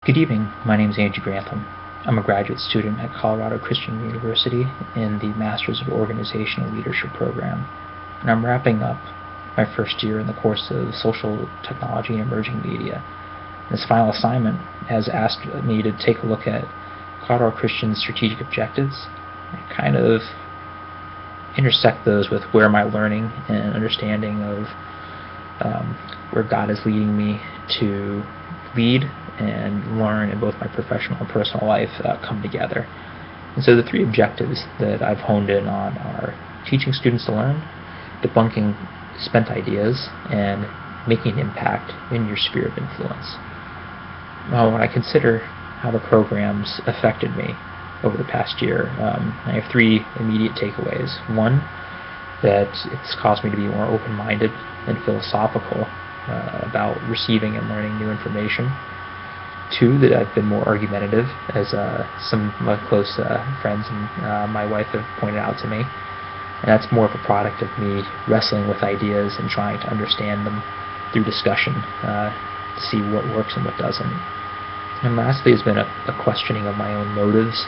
Good evening. My name is Andrew Grantham. I'm a graduate student at Colorado Christian University in the Masters of Organizational Leadership program, and I'm wrapping up my first year in the course of Social Technology and Emerging Media. This final assignment has asked me to take a look at Colorado Christian's strategic objectives and kind of intersect those with where my learning and understanding of where God is leading me to lead and learn in both my professional and personal life come together. And so the three objectives that I've honed in on are teaching students to learn, debunking spent ideas, and making an impact in your sphere of influence. Now, when I consider how the programs affected me over the past year, I have three immediate takeaways. One, that it's caused me to be more open-minded and philosophical about receiving and learning new information. Two, that I've been more argumentative, as some of my close friends and my wife have pointed out to me. And that's more of a product of me wrestling with ideas and trying to understand them through discussion to see what works and what doesn't. And lastly has been a questioning of my own motives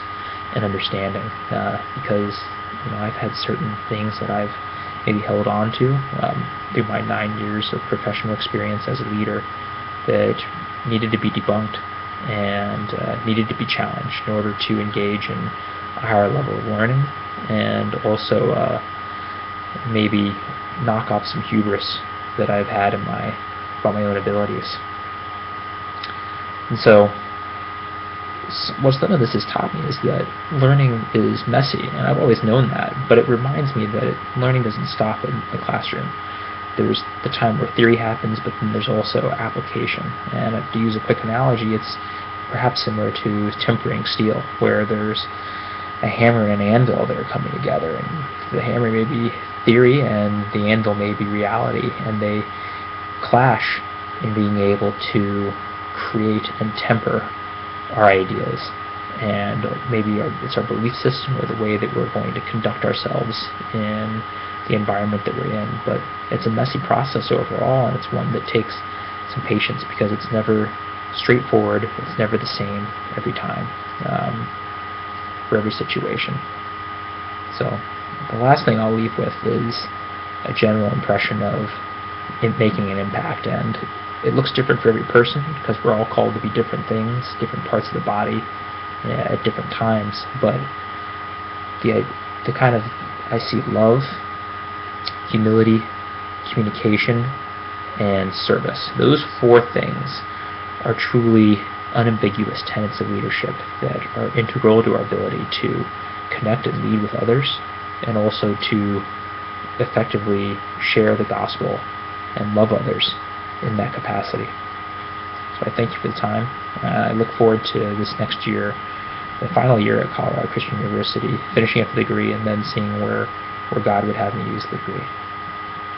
and understanding, because I've had certain things that I've maybe held on to through my 9 years of professional experience as a leader that needed to be debunked and needed to be challenged in order to engage in a higher level of learning, and also maybe knock off some hubris that I've had about my own abilities. And so what some of this has taught me is that learning is messy, and I've always known that, but it reminds me that learning doesn't stop in the classroom. There's the time where theory happens, but then there's also application. And to use a quick analogy, it's perhaps similar to tempering steel, where there's a hammer and an anvil that are coming together, and the hammer may be theory and the anvil may be reality, and they clash in being able to create and temper our ideas, and maybe it's our belief system or the way that we're going to conduct ourselves in the environment that we're in. But it's a messy process overall, and it's one that takes some patience, because it's never straightforward, it's never the same every time, for every situation. So the last thing I'll leave with is a general impression of it making an impact, and it looks different for every person, because we're all called to be different things, different parts of the body at different times. But the kind of, I see love, humility, communication, and service. Those four things are truly unambiguous tenets of leadership that are integral to our ability to connect and lead with others, and also to effectively share the gospel and love others in that capacity. So I thank you for the time. I look forward to this next year, the final year at Colorado Christian University, finishing up the degree and then seeing where God would have me use the degree.